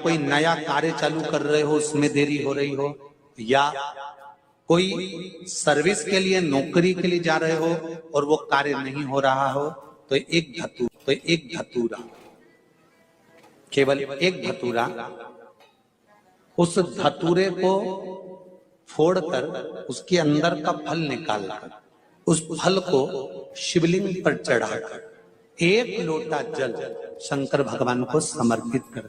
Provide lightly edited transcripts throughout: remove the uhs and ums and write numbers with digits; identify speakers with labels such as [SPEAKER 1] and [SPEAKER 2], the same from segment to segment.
[SPEAKER 1] कोई नया कार्य चालू कर रहे हो उसमें देरी हो रही हो, या कोई सर्विस के लिए नौकरी के लिए जा रहे हो और वो कार्य नहीं हो रहा हो, तो एक धतूरा, केवल एक धतूरा, उस धतूरे को फोड़कर उसके अंदर का फल निकालकर उस फल को शिवलिंग पर चढ़ाकर एक लोटा जल शंकर भगवान को समर्पित कर।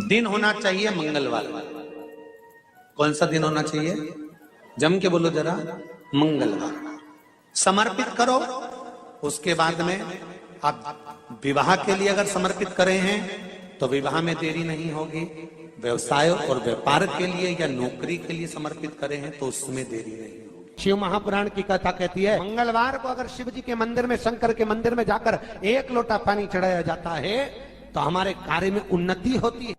[SPEAKER 1] दिन होना चाहिए मंगलवार। कौन सा दिन होना चाहिए? जम के बोलो जरा, मंगलवार। समर्पित करो। उसके बाद में आप विवाह के लिए अगर समर्पित करे हैं तो विवाह में देरी नहीं होगी। व्यवसाय और व्यापार के लिए या नौकरी के लिए समर्पित करे हैं तो उसमें देरी नहीं होगी।
[SPEAKER 2] शिव महापुराण की कथा कहती है, मंगलवार को अगर शिव जी के मंदिर में, शंकर के मंदिर में जाकर एक लोटा पानी चढ़ाया जाता है तो हमारे कार्य में उन्नति होती है।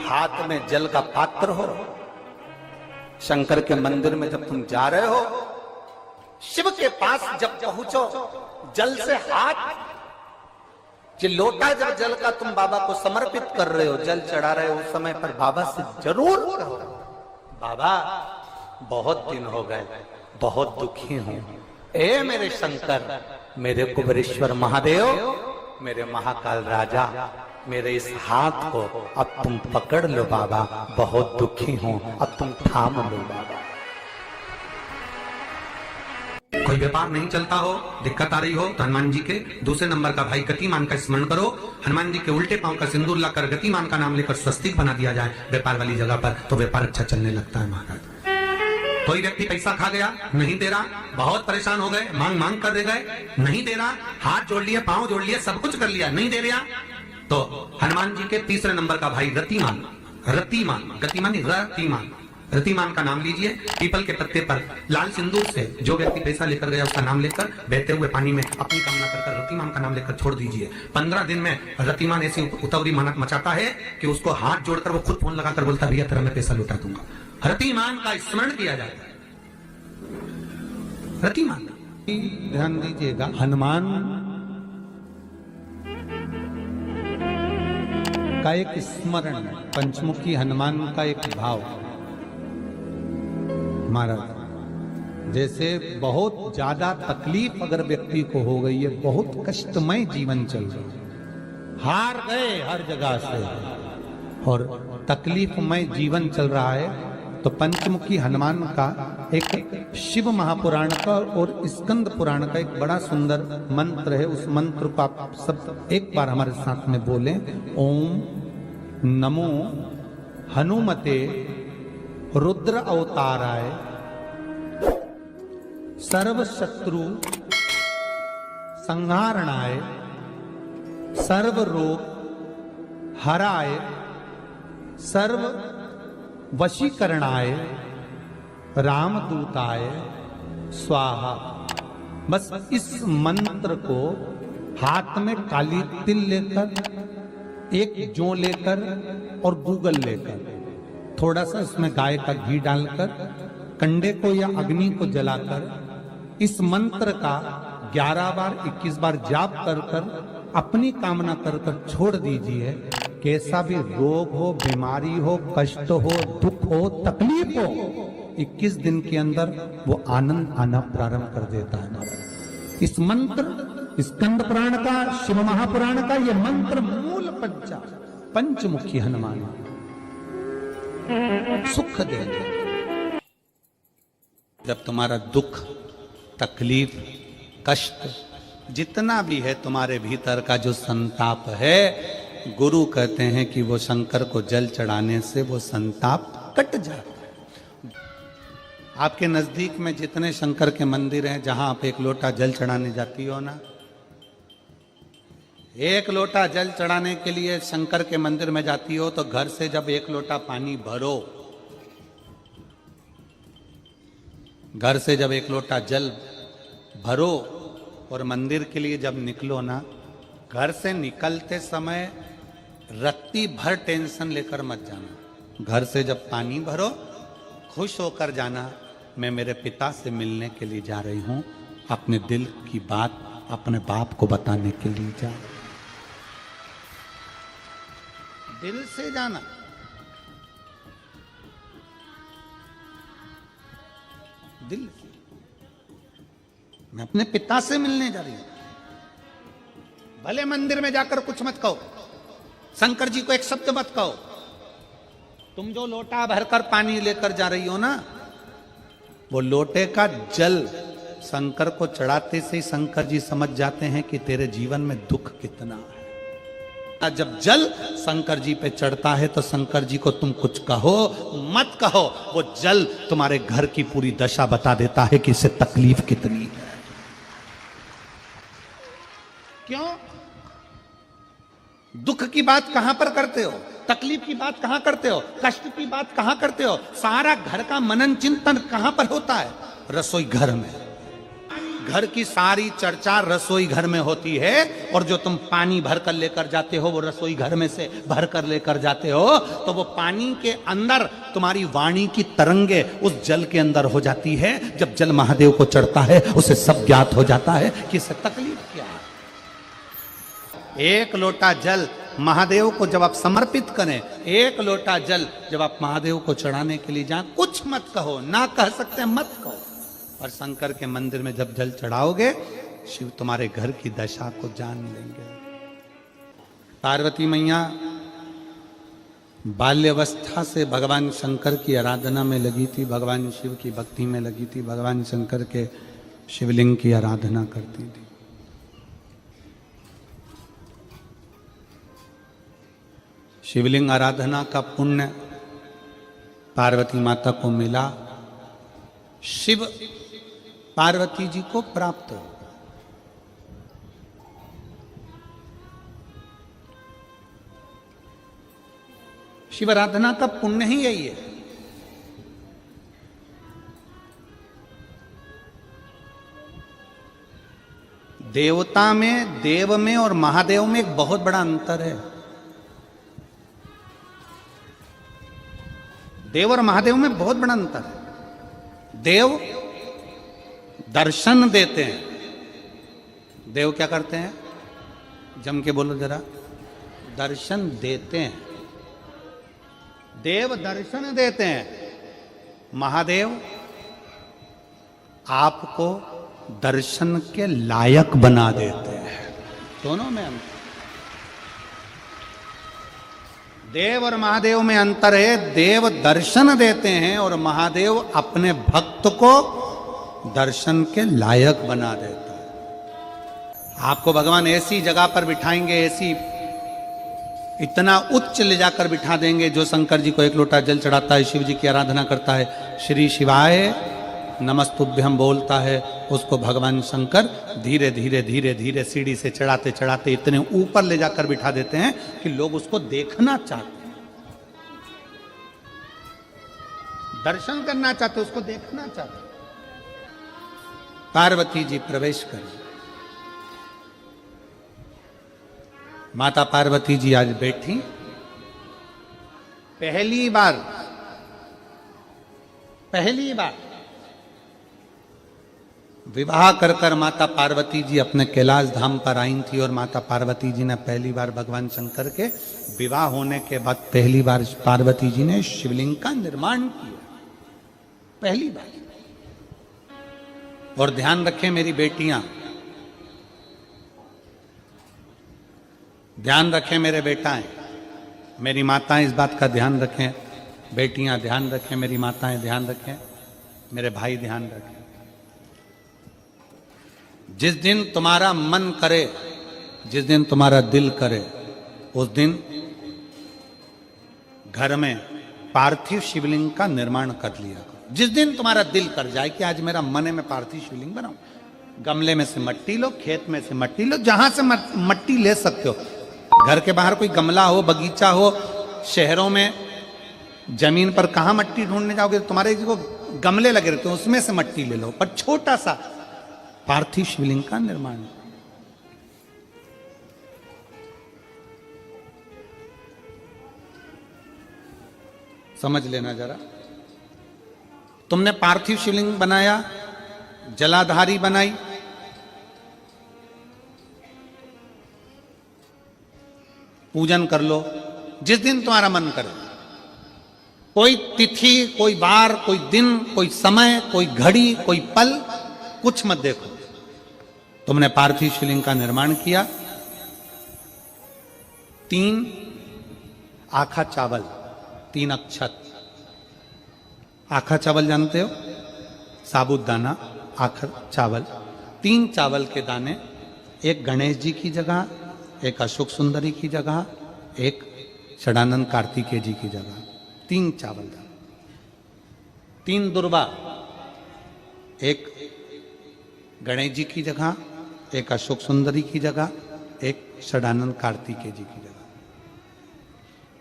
[SPEAKER 1] हाथ में जल का पात्र हो, शंकर के मंदिर में जब तुम जा रहे हो, शिव के पास जब पहुंचो, जल से हाथ, लोटा जब जल का तुम बाबा को समर्पित कर रहे हो, जल चढ़ा रहे हो, उस समय पर बाबा से जरूर कहो, बाबा बहुत दिन हो गए, बहुत दुखी हूं, ए मेरे शंकर, मेरे कुबेरेश्वर महादेव, मेरे महाकाल राजा, मेरे इस हाथ को अब तुम पकड़ लो बाबा, बहुत दुखी हूं, अब तुम थाम लो बाबा।
[SPEAKER 3] कोई व्यापार नहीं चलता हो, दिक्कत आ रही हो, तो हनुमान जी के दूसरे नंबर का भाई गतिमान का स्मरण करो। हनुमान जी के उल्टे पांव का सिंदूर लाकर गतिमान का नाम लेकर स्वस्तिक बना दिया जाए व्यापार वाली जगह पर, तो व्यापार अच्छा चलने लगता है महाराज। कोई व्यक्ति पैसा खा गया, नहीं दे रहा, बहुत परेशान हो गए, मांग मांग कर दे गए, नहीं दे रहा, हाथ जोड़ लिए, पांव जोड़ लिए, सब कुछ कर लिया, नहीं दे रहा, तो हनुमान जी के तीसरे नंबर का भाई रतिमान, रतिमान, गतिमान रतिमान, रतिमान का नाम लीजिए। पीपल के पत्ते पर लाल सिंदूर से जो व्यक्ति पैसा लेकर गया उसका नाम लेकर बहते हुए पानी में अपनी कामना कर रतिमान का नाम लेकर छोड़ दीजिए। 15 दिन में रतिमान ऐसी उतावली मानक मचाता है कि उसको हाथ जोड़कर वो खुद फोन लगाकर बोलता है, भैया तेरा मैं पैसा लौटा दूंगा। रतिमान का स्मरण किया जाता है। रतिमान,
[SPEAKER 1] ध्यान दीजिएगा, हनुमान का एक स्मरण, पंचमुखी हनुमान का एक भाव। महाराज, जैसे बहुत ज्यादा तकलीफ अगर व्यक्ति को हो गई है, बहुत कष्टमय जीवन चल रहा है, हार गए हर जगह से और तकलीफमय जीवन चल रहा है, तो पंचमुखी हनुमान का एक शिव महापुराण का और स्कंद पुराण का एक बड़ा सुंदर मंत्र है। उस मंत्र को आप सब एक बार हमारे साथ में बोलें। ओम नमो हनुमते रुद्र अवताराय सर्व शत्रु संहारणाय सर्व रोग हराय सर्व वशीकरणाय रामदूताय स्वाहा। बस इस मंत्र को हाथ में काली तिल लेकर, एक जौ लेकर और गूगल लेकर, थोड़ा सा इसमें गाय का घी डालकर, कंडे को या अग्नि को जलाकर इस मंत्र का 11 बार 21 बार जाप कर कर अपनी कामना कर कर छोड़ दीजिए। कैसा भी रोग हो, बीमारी हो, कष्ट हो, दुख हो, तकलीफ हो, 21 दिन के अंदर वो आनंद आना प्रारंभ कर देता है। इस मंत्र, स्कंद पुराण का, शिव महापुराण का ये मंत्र मूल पंचमुखी हनुमान सुख दे। जब तुम्हारा दुख, तकलीफ, कष्ट जितना भी है तुम्हारे भीतर का जो संताप है, गुरु कहते हैं कि वो शंकर को जल चढ़ाने से वो संताप कट जाता है। आपके नजदीक में जितने शंकर के मंदिर हैं, जहां आप एक लोटा जल चढ़ाने जाती हो ना, एक लोटा जल चढ़ाने के लिए शंकर के मंदिर में जाती हो, तो घर से जब एक लोटा पानी भरो, घर से जब एक लोटा जल भरो और मंदिर के लिए जब निकलो ना, घर से निकलते समय रत्ती भर टेंशन लेकर मत जाना। घर से जब पानी भरो, खुश होकर जाना, मैं मेरे पिता से मिलने के लिए जा रही हूँ, अपने दिल की बात अपने बाप को बताने के लिए जा। दिल से जाना। दिल से। मैं अपने पिता से मिलने जा रही हूं। भले मंदिर में जाकर कुछ मत कहो, शंकर जी को एक शब्द मत कहो, तुम जो लोटा भरकर पानी लेकर जा रही हो ना, वो लोटे का जल शंकर को चढ़ाते से ही शंकर जी समझ जाते हैं कि तेरे जीवन में दुख कितना है। जब जल शंकर जी पे चढ़ता है तो शंकर जी को तुम कुछ कहो मत कहो, वो जल तुम्हारे घर की पूरी दशा बता देता है कि इसे तकलीफ कितनी है। क्यों? दुख की बात कहां पर करते हो, तकलीफ की बात कहां करते हो, कष्ट की बात कहां करते हो? सारा घर का मनन चिंतन कहां पर होता है? रसोई घर में। घर की सारी चर्चा रसोई घर में होती है, और जो तुम पानी भर कर लेकर जाते हो वो रसोई घर में से भर कर लेकर जाते हो, तो वो पानी के अंदर तुम्हारी वाणी की तरंगे उस जल के अंदर हो जाती है। जब जल महादेव को चढ़ता है उसे सब ज्ञात हो जाता है कि इसे तकलीफ क्या है। एक लोटा जल महादेव को जब आप समर्पित करें, एक लोटा जल जब आप महादेव को चढ़ाने के लिए जाएं, कुछ मत कहो, ना कह सकते मत कहो, और शंकर के मंदिर में जब जल चढ़ाओगे शिव तुम्हारे घर की दशा को जान लेंगे। पार्वती मैया बाल्यावस्था से भगवान शंकर की आराधना में लगी थी, भगवान शिव की भक्ति में लगी थी, भगवान शंकर के शिवलिंग की आराधना करती थी। शिवलिंग आराधना का पुण्य पार्वती माता को मिला, शिव पार्वती जी को प्राप्त हो। शिव आराधना का पुण्य ही यही है। देवता में, देव में और महादेव में एक बहुत बड़ा अंतर है। देव और महादेव में बहुत बड़ा अंतर है। देव दर्शन देते हैं। देव क्या करते हैं? जम के बोलो जरा। दर्शन देते हैं। देव दर्शन देते हैं। महादेव आपको दर्शन के लायक बना देते हैं। दोनों में अंतर। देव और महादेव में अंतर है। देव दर्शन देते हैं और महादेव अपने भक्त को दर्शन के लायक बना देता है। आपको भगवान ऐसी जगह पर बिठाएंगे, ऐसी इतना उच्च ले जाकर बिठा देंगे, जो शंकर जी को एक लोटा जल चढ़ाता है, शिव जी की आराधना करता है, श्री शिवाय नमस्तुभ्यम बोलता है, उसको भगवान शंकर धीरे धीरे धीरे धीरे सीढ़ी से चढ़ाते चढ़ाते इतने ऊपर ले जाकर बिठा देते हैं कि लोग उसको देखना चाहते हैं, दर्शन करना चाहते, उसको देखना चाहते। पार्वती जी प्रवेश करें। माता पार्वती जी आज बैठी, पहली बार विवाह कर कर माता पार्वती जी अपने कैलाश धाम पर आई थी, और माता पार्वती जी ने पहली बार भगवान शंकर के विवाह होने के बाद पहली बार पार्वती जी ने शिवलिंग का निर्माण किया, पहली बार। और ध्यान रखें मेरी बेटियां, ध्यान रखें मेरे बेटाएं, मेरी माताएं इस बात का ध्यान रखें, बेटियां ध्यान रखें, मेरी माताएं ध्यान रखें, मेरे भाई ध्यान रखें। जिस दिन तुम्हारा मन करे, जिस दिन तुम्हारा दिल करे, उस दिन घर में पार्थिव शिवलिंग का निर्माण कर लिया करो। जिस दिन तुम्हारा दिल कर जाए कि आज मेरा मन है मैं पार्थिव शिवलिंग बनाऊं, गमले में से मट्टी लो, खेत में से मट्टी लो, जहां से मट्टी ले सकते हो। घर के बाहर कोई गमला हो, बगीचा हो, शहरों में जमीन पर कहां मट्टी ढूंढने जाओगे? तुम्हारे को गमले लगे रहते हो, उसमें से मट्टी ले लो, पर छोटा सा पार्थिव शिवलिंग का निर्माण। समझ लेना जरा, तुमने पार्थिव शिवलिंग बनाया, जलाधारी बनाई, पूजन कर लो, जिस दिन तुम्हारा मन करे। कोई तिथि, कोई वार, कोई दिन, कोई समय, कोई घड़ी, कोई पल, कुछ मत देखो। तुमने पार्थिव शिवलिंग का निर्माण किया। 3 आखा चावल, 3 अक्षत। आखा चावल जानते हो? साबूदाना, आखा चावल। 3 चावल के दाने, एक गणेश जी की जगह, एक अशोक सुंदरी की जगह, एक षडानंद कार्तिकेय जी की जगह। 3 चावल दाने। 3 दुर्वा, एक गणेश जी की जगह, एक अशोक सुंदरी की जगह, एक षडानंद कार्तिकेय जी की जगह।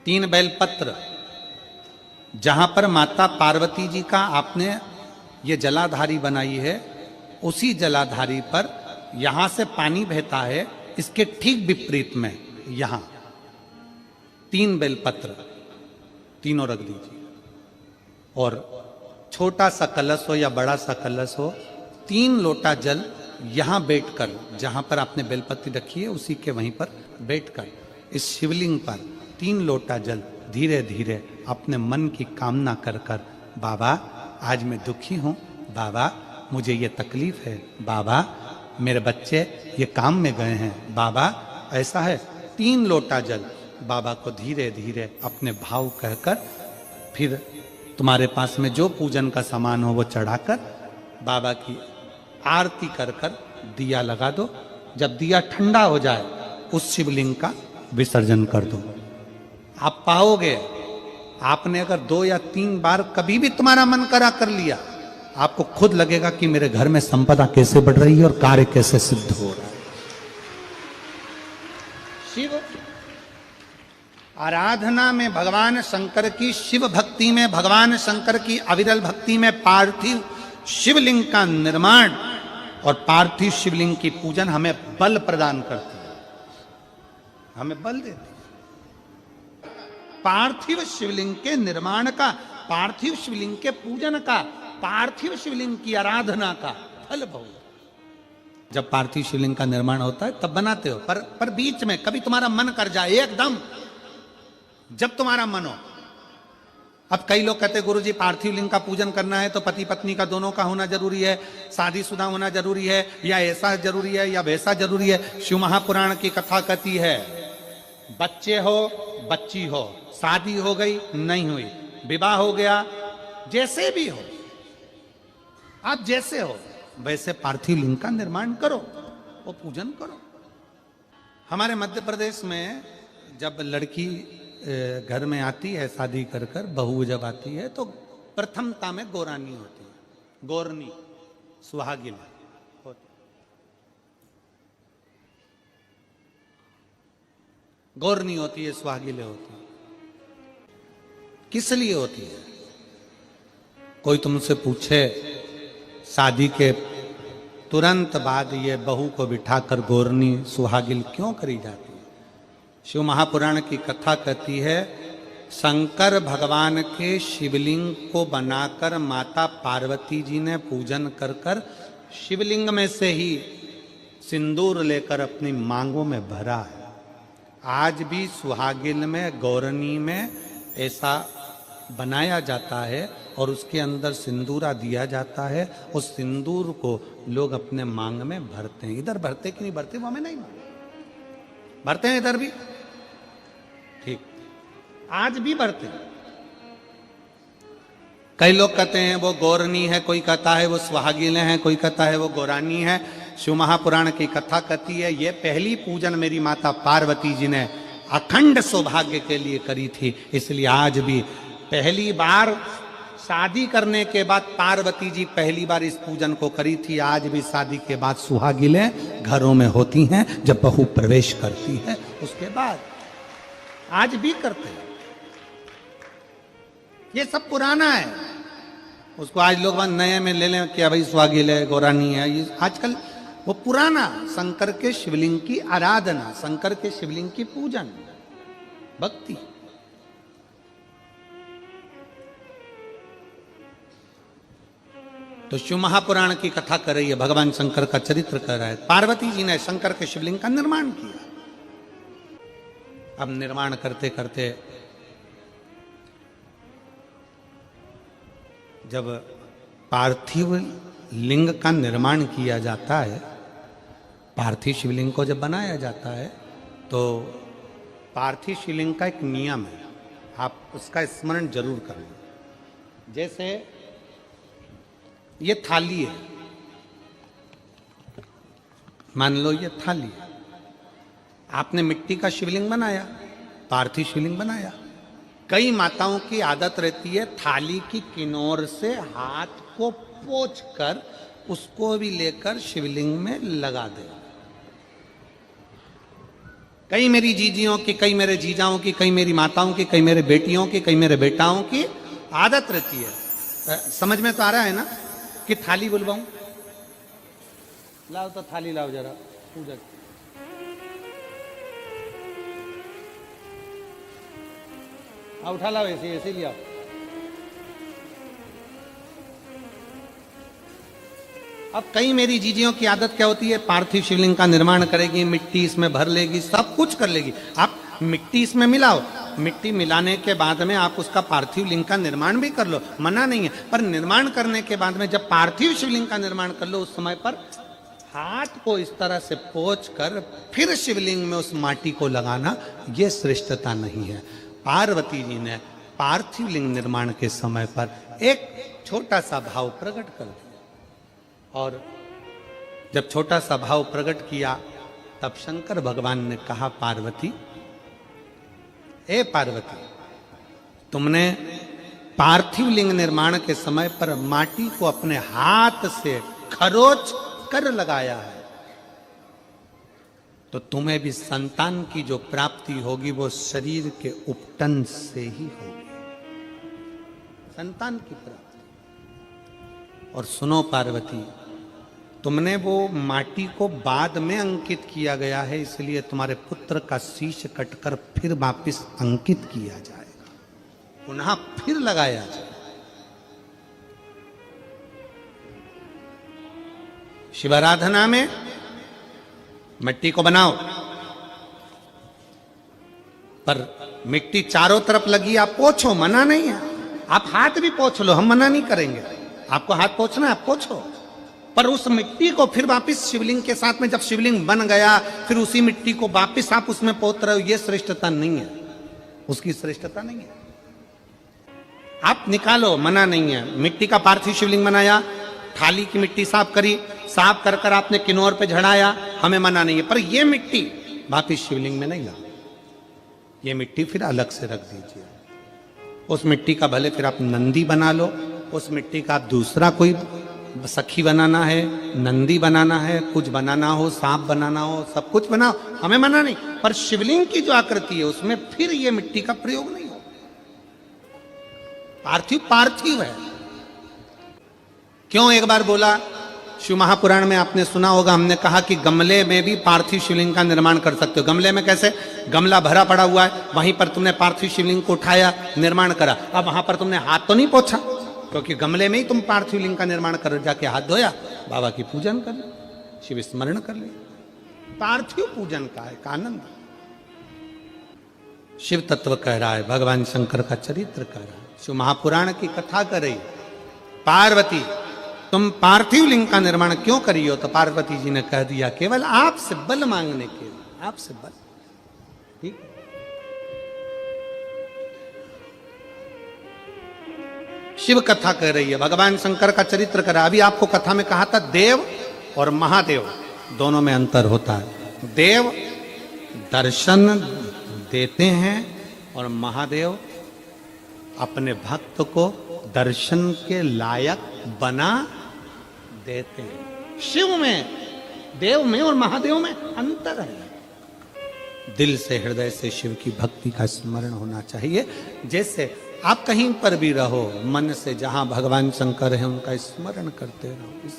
[SPEAKER 1] 3 बेलपत्र, जहां पर माता पार्वती जी का आपने ये जलाधारी बनाई है, उसी जलाधारी पर यहां से पानी बहता है, इसके ठीक विपरीत में यहां 3 बेलपत्र, तीनों रख दीजिए। और छोटा सा कलश हो या बड़ा सा कलश हो, 3 लोटा जल यहां बैठकर, जहां पर आपने बेलपत्ती रखी है उसी के वहीं पर बैठकर इस शिवलिंग पर 3 लोटा जल धीरे धीरे अपने मन की कामना कर कर, बाबा आज मैं दुखी हूं, बाबा मुझे ये तकलीफ है, बाबा मेरे बच्चे ये काम में गए हैं, बाबा ऐसा है। 3 लोटा जल बाबा को धीरे धीरे अपने भाव कहकर, फिर तुम्हारे पास में जो पूजन का सामान हो वो चढ़ाकर बाबा की आरती कर कर दिया लगा दो। जब दिया ठंडा हो जाए उस शिवलिंग का विसर्जन कर दो। आप पाओगे, आपने अगर 2 या 3 बार कभी भी तुम्हारा मन करा कर लिया, आपको खुद लगेगा कि मेरे घर में संपदा कैसे बढ़ रही है और कार्य कैसे सिद्ध हो रहा है। शिव आराधना में भगवान शंकर की, शिव भक्ति में भगवान शंकर की अविरल भक्ति में पार्थिव शिवलिंग का निर्माण और पार्थिव शिवलिंग की पूजन हमें बल प्रदान करती है, हमें बल देती है। पार्थिव शिवलिंग के निर्माण का, पार्थिव शिवलिंग के पूजन का, पार्थिव शिवलिंग की आराधना का फल भोग। जब पार्थिव शिवलिंग का निर्माण होता है तब बनाते हो, पर बीच में कभी तुम्हारा मन कर जाए एकदम, जब तुम्हारा मन हो। अब कई लोग कहते हैं गुरुजी पार्थिव लिंग का पूजन करना है तो पति पत्नी का दोनों का होना जरूरी है, शादीशुदा होना जरूरी है, या ऐसा जरूरी है या वैसा जरूरी है। शिव महापुराण की कथा कहती है बच्चे हो, बच्ची हो, शादी हो गई नहीं हुई, विवाह हो गया, जैसे भी हो, आप जैसे हो वैसे पार्थिव लिंग का निर्माण करो, वो पूजन करो। हमारे मध्य प्रदेश में जब लड़की घर में आती है शादी कर कर, बहू जब आती है तो प्रथमता में गोरानी होती है, गोरनी सुहागिन होती। गोरनी होती है, सुहागिले होती है। किस लिए होती है? कोई तुमसे पूछे शादी के तुरंत बाद ये बहू को बिठाकर गोरनी सुहागिल क्यों करी जाती है? शिव महापुराण की कथा कहती है शंकर भगवान के शिवलिंग को बनाकर माता पार्वती जी ने पूजन कर कर शिवलिंग में से ही सिंदूर लेकर अपनी मांगों में भरा है। आज भी सुहागिन में, गौरनी में ऐसा बनाया जाता है और उसके अंदर सिंदूरा दिया जाता है। उस सिंदूर को लोग अपने मांग में भरते हैं। इधर भरते कि नहीं भरते वो हमें नहीं मालूम, भरते हैं इधर भी, ठीक, आज भी भरते हैं। कई लोग कहते हैं वो गौरनी है, कोई कहता है वो सुहागिने हैं, कोई कहता है वो गौरानी है। शिव महापुराण की कथा कहती है ये पहली पूजन मेरी माता पार्वती जी ने अखंड सौभाग्य के लिए करी थी, इसलिए आज भी पहली बार शादी करने के बाद पार्वती जी पहली बार इस पूजन को करी थी। आज भी शादी के बाद सुहागिनें घरों में होती हैं, जब बहू प्रवेश करती है उसके बाद आज भी करते हैं। ये सब पुराना है, उसको आज लोग नए में ले लें कि भाई सुहागिन है, गौरानी है। ये आजकल वो पुराना शंकर के शिवलिंग की आराधना, शंकर के शिवलिंग की पूजन, भक्ति। तो शिव महापुराण की कथा कर रही है, भगवान शंकर का चरित्र कर रहा है। पार्वती जी ने शंकर के शिवलिंग का निर्माण किया। अब निर्माण करते करते जब पार्थिव लिंग का निर्माण किया जाता है, पार्थिव शिवलिंग को जब बनाया जाता है, तो पार्थिव शिवलिंग का एक नियम है, आप उसका स्मरण जरूर करना। जैसे ये थाली है, मान लो ये थाली है, आपने मिट्टी का शिवलिंग बनाया, पार्थिव शिवलिंग बनाया। कई माताओं की आदत रहती है थाली की किनार से हाथ को पोंछकर उसको भी लेकर शिवलिंग में लगा दे। कई मेरी जीजियों की, कई मेरे जीजाओं की, कई मेरी माताओं की, कई मेरे बेटियों की, कई मेरे बेटाओं की आदत रहती है। समझ में तो आ रहा है ना कि थाली बुलवाऊं? लाओ तो थाली लाओ जरा, पूजा उठा लाओ, ऐसे ऐसे लिया। अब कई मेरी जीजियों की आदत क्या होती है, पार्थिव शिवलिंग का निर्माण करेगी, मिट्टी इसमें भर लेगी, सब कुछ कर लेगी। आप मिट्टी इसमें मिलाओ, मिट्टी मिलाने के बाद में आप उसका पार्थिव लिंग का निर्माण भी कर लो, मना नहीं है। पर निर्माण करने के बाद में जब पार्थिव शिवलिंग का निर्माण कर लो, उस समय पर हाथ को इस तरह से पोंछ कर फिर शिवलिंग में उस माटी को लगाना, यह श्रेष्ठता नहीं है। पार्वती जी ने पार्थिव लिंग निर्माण के समय पर एक छोटा सा भाव प्रकट कर दिया, और जब छोटा सा भाव प्रकट किया तब शंकर भगवान ने कहा, पार्वती, ए पार्वती, तुमने पार्थिव लिंग निर्माण के समय पर माटी को अपने हाथ से खरोच कर लगाया है, तो तुम्हें भी संतान की जो प्राप्ति होगी वो शरीर के उपटन से ही होगी, संतान की प्राप्ति। और सुनो पार्वती, तुमने वो माटी को बाद में अंकित किया गया है, इसलिए तुम्हारे पुत्र का शीश कटकर फिर वापिस अंकित किया जाएगा, पुनः फिर लगाया जाएगा। शिवाराधना में मिट्टी को बनाओ, पर मिट्टी चारों तरफ लगी, आप पोंछो, मना नहीं है। आप हाथ भी पोंछ लो, हम मना नहीं करेंगे। आपको हाथ पोंछना है, आप पोंछो, पर उस मिट्टी को फिर वापस शिवलिंग के साथ में, जब शिवलिंग बन गया फिर उसी मिट्टी को वापस आप उसमें पोत रहे हो, ये श्रेष्ठता नहीं है, उसकी श्रेष्ठता नहीं है। आप निकालो, मना नहीं है। मिट्टी का पार्थिव शिवलिंग बनाया, थाली की मिट्टी साफ करी, साफ कर कर आपने किन्नौर पे झड़ाया, हमें मना नहीं है। पर ये मिट्टी वापिस शिवलिंग में नहीं ला, ये मिट्टी फिर अलग से रख दीजिए। उस मिट्टी का भले फिर आप नंदी बना लो, उस मिट्टी का आप दूसरा कोई सखी बनाना है, नंदी बनाना है, कुछ बनाना हो, सांप बनाना हो, सब कुछ बनाओ, हमें मना नहीं। पर शिवलिंग की जो आकृति है उसमें फिर ये मिट्टी का प्रयोग नहीं हो। पार्थिव पार्थिव है। क्यों एक बार बोला, शिव महापुराण में आपने सुना होगा, हमने कहा कि गमले में भी पार्थिव शिवलिंग का निर्माण कर सकते हो। गमले में कैसे? गमला भरा पड़ा हुआ है, वहीं पर तुमने पार्थिव शिवलिंग को उठाया, निर्माण करा। अब वहां पर तुमने हाथ तो नहीं पोंछा, क्योंकि गमले में ही तुम पार्थिव लिंग का निर्माण कर, जाके हाथ धोया, बाबा की पूजन कर ली, शिव स्मरण कर लिया। पार्थिव पूजन का एक आनंद शिव तत्व कह रहा है, भगवान शंकर का चरित्र कह रहा है, शिव महापुराण की कथा कर रही। पार्वती, तुम पार्थिव लिंग का निर्माण क्यों करी हो? तो पार्वती जी ने कह दिया, केवल आपसे बल मांगने के लिए, आपसे बल। ठीक, शिव कथा कह रही है, भगवान शंकर का चरित्र कर रहा है। अभी आपको कथा में कहा था देव और महादेव दोनों में अंतर होता है। देव दर्शन देते हैं और महादेव अपने भक्त को दर्शन के लायक बना देते हैं। शिव में, देव में और महादेव में अंतर है। दिल से, हृदय से शिव की भक्ति का स्मरण होना चाहिए। जैसे आप कहीं पर भी रहो, मन से जहां भगवान शंकर है उनका स्मरण करते रहो।